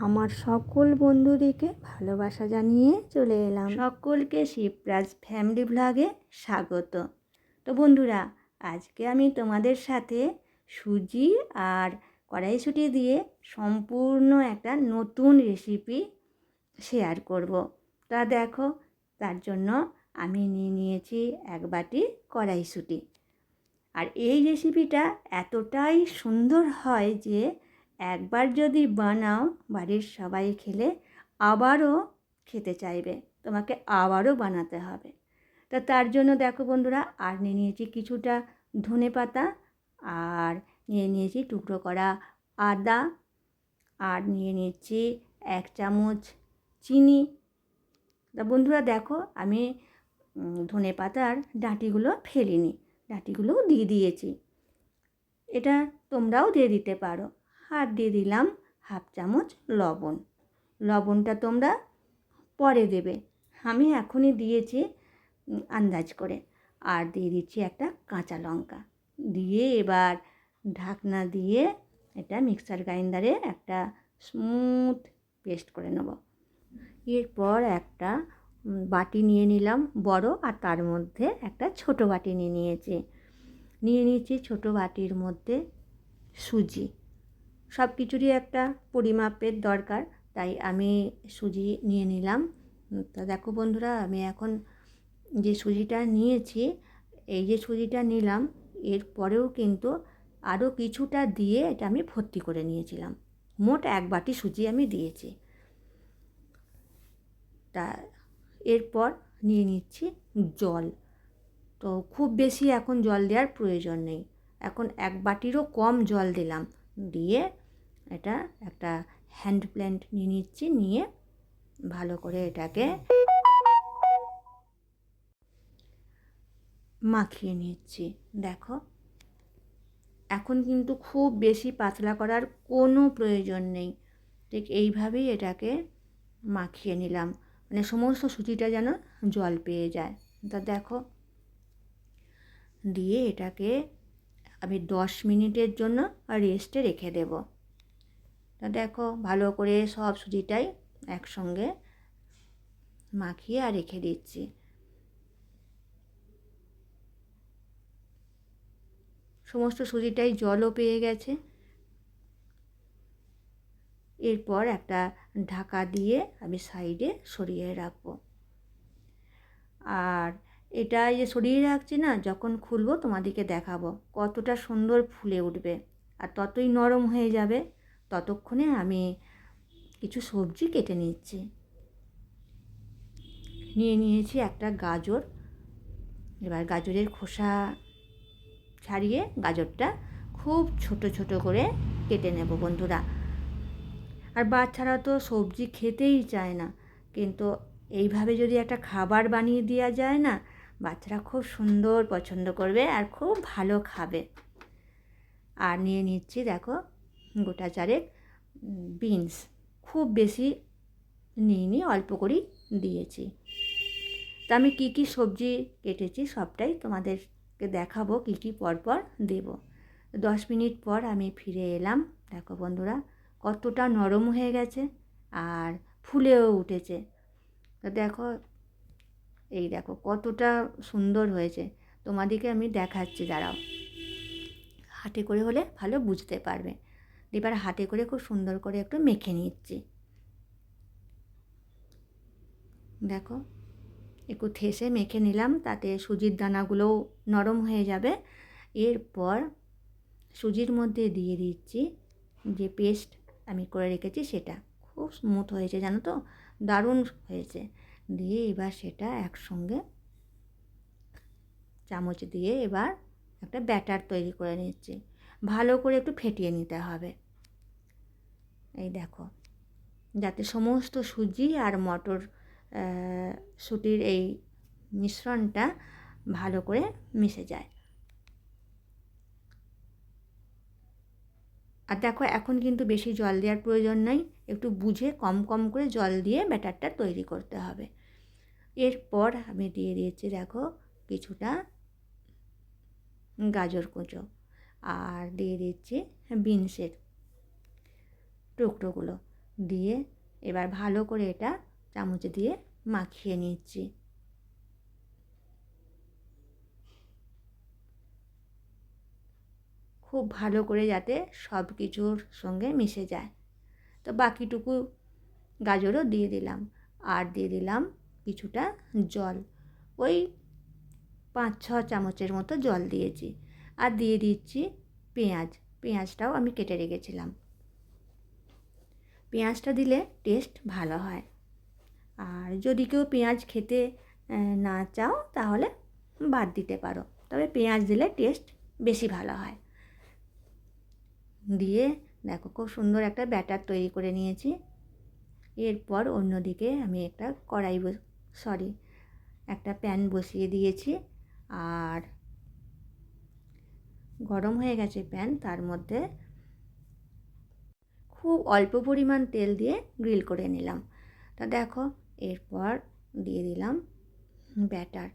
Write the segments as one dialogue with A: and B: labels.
A: আমার সকল বন্ধুদেরকে ভালোবাসা জানিয়ে চলে এলাম। সকলকে শিবরাজ ফ্যামিলি ব্লগে স্বাগত। তো বন্ধুরা, আজকে আমি তোমাদের সাথে সুজি আর কড়াইশুঁটি দিয়ে সম্পূর্ণ একটা নতুন রেসিপি শেয়ার করব। তা দেখো, তার জন্য আমি নিয়েছি 1 বাটি কড়াইশুঁটি। আর এই রেসিপিটা এতটাই সুন্দর হয় যে একবার যদি বানাও, বাড়ির সবাই খেলে আবারও খেতে চাইবে, তোমাকে আবারও বানাতে হবে। তো তার জন্য দেখো বন্ধুরা, আর নিয়েছি কিছুটা ধনেপাতা, আর নিয়েছি টুকরো করা আদা, আর নিচ্ছি 1 চামচ চিনি। তা বন্ধুরা দেখো, আমি ধনেপাতার ডাঁটিগুলো ফেলিনি, ডাঁটিগুলোও দিয়ে দিয়েছি। এটা তোমরাও দিয়ে দিতে পারো। আর দিয়ে দিলাম 1/2 চামচ লবণ। লবণটা তোমরা পরে দেবে, আমি এখনই দিয়েছি আন্দাজ করে। আর দিয়ে দিচ্ছি একটা কাঁচা লঙ্কা, দিয়ে এবার ঢাকনা দিয়ে এটা মিক্সার গ্রাইন্ডারে একটা স্মুথ পেস্ট করে নেব। এরপর একটা বাটি নিয়ে নিলাম বড়, আর তার মধ্যে একটা ছোট বাটি নিয়েছি ছোটো বাটির মধ্যে সুজি। সব কিছুরই একটা পরিমাপের দরকার, তাই আমি সুজি নিয়ে নিলাম। তা দেখো বন্ধুরা, আমি এখন যে সুজিটা নিয়েছি, এই যে সুজিটা নিলাম, এরপরেও কিন্তু আরও কিছুটা দিয়ে এটা আমি ভর্তি করে নিয়েছিলাম। মোট 1 বাটি সুজি আমি দিয়েছি। তা এরপর নিয়ে নিচ্ছি জল। তো খুব বেশি এখন জল দেওয়ার প্রয়োজন নেই, এখন 1 বাটিরও কম জল দিলাম। দিয়ে এটা একটা হ্যান্ড ব্লেন্ড নিয়ে নিচ্ছি, নিয়ে ভালো করে এটাকে মাখিয়ে নিচ্ছি। দেখো, এখন কিন্তু খুব বেশি পাতলা করার কোনো প্রয়োজন নেই, ঠিক এইভাবেই এটাকে মাখিয়ে নিলাম, মানে সমস্ত সুজিটা যেন জল পেয়ে যায়। তা দেখো, দিয়ে এটাকে আমি 10 মিনিটের জন্য রেস্টে রেখে দেব। তা দেখো, ভালো করে সব সুজিটাই একসঙ্গে মাখিয়ে আর রেখে দিচ্ছি। সমস্ত সুজিটাই জলও পেয়ে গেছে। এরপর একটা ঢাকা দিয়ে আমি সাইডে সরিয়ে রাখবো। আর এটা যে সরিয়ে রাখছি না, যখন খুলবো তোমাদেরকে দেখাবো কতটা সুন্দর ফুলে উঠবে, আর ততই নরম হয়ে যাবে। ততক্ষণে আমি কিছু সবজি কেটে নিয়েছি একটা গাজর। এবার গাজরের খোসা ছাড়িয়ে গাজরটা খুব ছোট ছোট করে কেটে নেব বন্ধুরা। আর বাচ্চারা তো সবজি খেতেই চায় না, কিন্তু এইভাবে যদি একটা খাবার বানিয়ে দেওয়া যায় না, বাচ্চারা খুব সুন্দর পছন্দ করবে আর খুব ভালো খাবে। আর নিয়ে নিচ্ছি দেখো গোটা 4 বিনস, খুব বেশি নিইনি, অল্প করেই দিয়েছি। তা আমি কী কী সবজি কেটেছি সবটাই তোমাদেরকে দেখাবো, কী কী পরপর দেব। 10 মিনিট পর আমি ফিরে এলাম। দেখো বন্ধুরা, কতটা নরম হয়ে গেছে আর ফুলেও উঠেছে। তো দেখো, এই দেখো কতটা সুন্দর হয়েছে। তোমাদেরকে আমি দেখাচ্ছি, দাঁড়াও, হাতে করে হলে ভালো বুঝতে পারবে। এবার হাতে করে খুব সুন্দর করে একটু মেখে নিচ্ছি। দেখো, একটু ঠেসে মেখে নিলাম, তাতে সুজির দানাগুলোও নরম হয়ে যাবে। এরপর সুজির মধ্যে দিয়ে দিচ্ছি যে পেস্ট আমি করে রেখেছি, সেটা খুব স্মুথ হয়েছে, জানো তো, দারুণ হয়েছে। দিয়ে এবার সেটা একসঙ্গে চামচ দিয়ে এবার একটা ব্যাটার তৈরি করে নিচ্ছি। ভালো করে একটু ফেটিয়ে নিতে হবে। এই দেখো, যাতে সমস্ত সুজি আর মটর শুটির এই মিশ্রণটা ভালো করে মিশে যায়। আর দেখো, এখন কিন্তু বেশি জল দেওয়ার প্রয়োজন নেই, একটু বুঝে কম কম করে জল দিয়ে ব্যাটারটা তৈরি করতে হবে। এরপর আমি দিয়ে দিয়েছি দেখো কিছুটা গাজর কুঁচো, আর দিয়ে দিচ্ছি বিনসের টুকরোগুলো। দিয়ে এবার ভালো করে এটা চামচ দিয়ে মাখিয়ে নিচ্ছি। খুব ভালো করে যাতে সব কিছুর সঙ্গে মিশে যায়। তো বাকিটুকু গাজরও দিয়ে দিলাম, আর দিয়ে দিলাম কিছুটা জল, ওই 5-6 চামচের মতো জল দিয়েছি। আর দিয়ে দিচ্ছি পেঁয়াজটাও আমি কেটে রেখেছিলাম। পেঁয়াজটা দিলে টেস্ট ভালো হয়। আর যদি কেউ পেঁয়াজ খেতে না চাও তাহলে বাদ দিতে পারো, তবে পেঁয়াজ দিলে টেস্ট বেশি ভালো হয়। দিয়ে দেখো খুব সুন্দর একটা ব্যাটার তৈরি করে নিয়েছি। এরপর অন্যদিকে আমি একটা একটা প্যান বসিয়ে দিয়েছি, আর গরম হয়ে গেছে প্যান। তার মধ্যে খুব অল্প পরিমাণ তেল দিয়ে গ্রিল করে নিলাম। তা দেখো এরপর দিয়ে দিলাম ব্যাটার,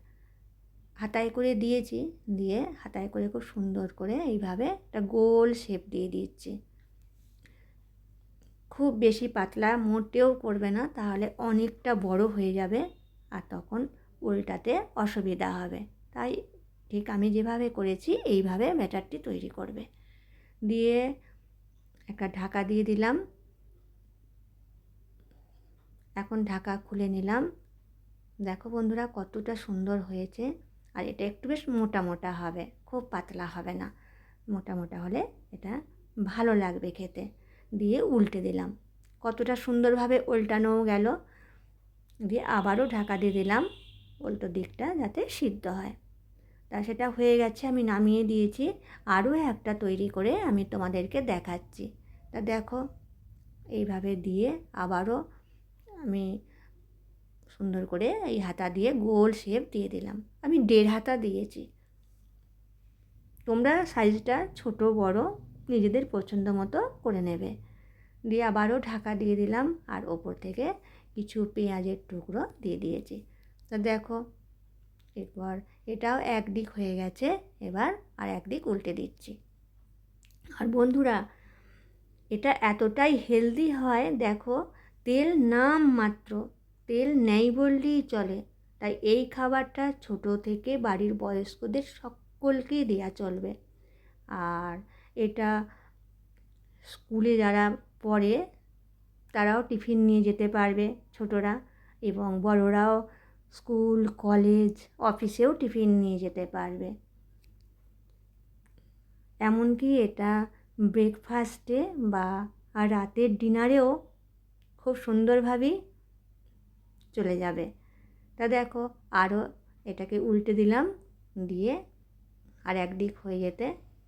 A: হাতায় করে দিয়েছি, দিয়ে হাতায় করে খুব সুন্দর করে এইভাবে একটা গোল শেপ দিয়ে দিচ্ছি। খুব বেশি পাতলা মোটেও করবে না, তাহলে অনেকটা বড় হয়ে যাবে আর তখন উল্টাতে অসুবিধা হবে। তাই ঠিক আমি যেভাবে করেছি এইভাবে ব্যাটারটি তৈরি করবে। দিয়ে একটা ঢাকা দিয়ে দিলাম। এখন ঢাকা খুলে নিলাম। দেখো বন্ধুরা কতটা সুন্দর হয়েছে। আর এটা একটু বেশ মোটা মোটা হবে, খুব পাতলা হবে না, মোটা মোটা হলে এটা ভালো লাগবে খেতে। দিয়ে উল্টে দিলাম, কতটা সুন্দরভাবে উল্টানোও গেল। দিয়ে আবারও ঢাকা দিয়ে দিলাম উল্টো দিকটা যাতে সিদ্ধ হয়। তা সেটা হয়ে গেছে, আমি নামিয়ে দিয়েছি। আরও একটা তৈরি করে আমি তোমাদেরকে দেখাচ্ছি। তা দেখো এইভাবে দিয়ে আবারও আমি সুন্দর করে এই হাতা দিয়ে গোল শেপ দিয়ে দিলাম। আমি 1.5 হাতা দিয়েছি, তোমরা সাইজটা ছোট বড় নিজেদের পছন্দ মতো করে নেবে। দিয়ে আবারও ঢাকা দিয়ে দিলাম, আর ওপর থেকে কিছু পেঁয়াজের টুকরো দিয়ে দিয়েছি। তো দেখো এরপর এটাও একদিক হয়ে গেছে, এবার আর একদিক উল্টে দিচ্ছি। আর বন্ধুরা এটা এতটাই হেলদি হয়, দেখো তেল নাম মাত্র, তেল নেই বললেই চলে। তাই এই খাবারটা ছোট থেকে বাড়ির বয়স্কদের সকলকেই দেয়া চলবে। আর এটা স্কুলে যারা পড়ে তারাও টিফিন নিয়ে যেতে পারবে ছোটরা, এবং বড়রাও স্কুল কলেজ অফিসেও টিফিন নিয়ে যেতে পারবে। এমনকি এটা ব্রেকফাস্টে বা রাতের ডিনারেও খুব সুন্দরভাবেই চলে যাবে। তা দেখো আরও এটাকে উল্টে দিলাম, দিয়ে আর একদিক হয়ে যেতে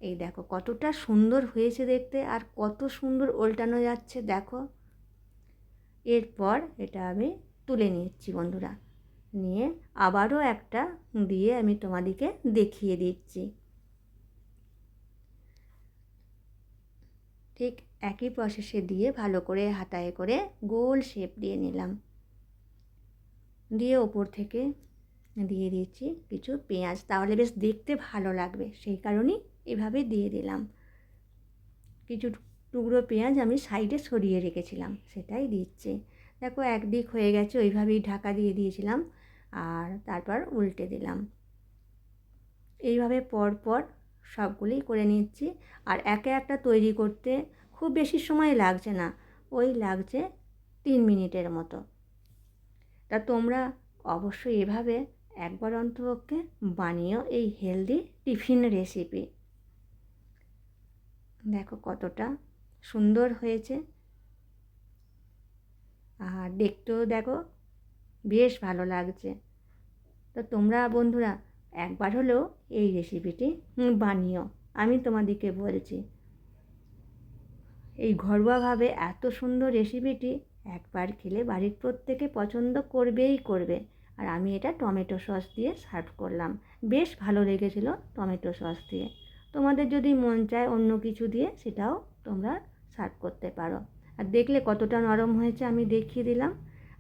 A: এই দেখো কতটা সুন্দর হয়েছে দেখতে, আর কত সুন্দর উল্টানো যাচ্ছে দেখো। এরপর এটা আমি তুলে নিচ্ছি বন্ধুরা, নিয়ে আবারও একটা দিয়ে আমি তোমাদেরকে দেখিয়ে দিচ্ছি। ঠিক একই প্রসেসে দিয়ে ভালো করে হাতায় করে গোল শেপ দিয়ে নিলাম। দিয়ে ওপর থেকে দিয়ে দিচ্ছি কিছু পেঁয়াজ, তাহলে বেশ দেখতে ভালো লাগবে, সেই কারণেই এভাবে দিয়ে দিলাম। কিছু টুকরো পেঁয়াজ আমি সাইডে সরিয়ে রেখেছিলাম, সেটাই দিচ্ছি। দেখো একদিক হয়ে গেছে, ওইভাবেই ঢাকা দিয়ে দিয়েছিলাম, আর তারপর উল্টে দিলাম। এইভাবে পরপর সবগুলোই করে নিচ্ছি। আর একে একটা তৈরি করতে খুব বেশি সময় লাগছে না, ওই লাগছে 3 মিনিটের মতো। তা তোমরা অবশ্যই এভাবে একবার অন্তপক্ষে বানিও এই হেলদি টিফিন রেসিপি। দেখো কতটা সুন্দর হয়েছে, আর দেখতেও দেখো বেশ ভালো লাগছে। তো তোমরা বন্ধুরা একবার হলেও এই রেসিপিটি বানিও, আমি তোমাদেরকে বলছি। এই ঘরোয়াভাবে এত সুন্দর রেসিপিটি একবার খেলে বাড়ির প্রত্যেকে পছন্দ করবেই করবে। আর আমি এটা টমেটো সস দিয়ে সার্ভ করলাম, বেশ ভালো লেগেছিল টমেটো সস দিয়ে। তোমাদের যদি মন চায় অন্য কিছু দিয়ে সেটাও তোমরা সার্ভ করতে পারো। আর দেখলে কতটা নরম হয়েছে আমি দেখিয়ে দিলাম।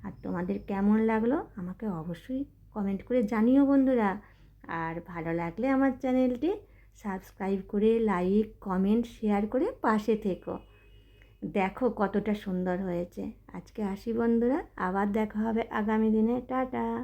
A: আর তোমাদের কেমন লাগলো আমাকে অবশ্যই কমেন্ট করে জানিও বন্ধুরা। আর ভালো লাগলে আমার চ্যানেলটি সাবস্ক্রাইব করে লাইক কমেন্ট শেয়ার করে পাশে থেকো। দেখো কতটা সুন্দর হয়েছে। আজকে আসি বন্ধুরা, আবার দেখা হবে আগামী দিনে। টাটা।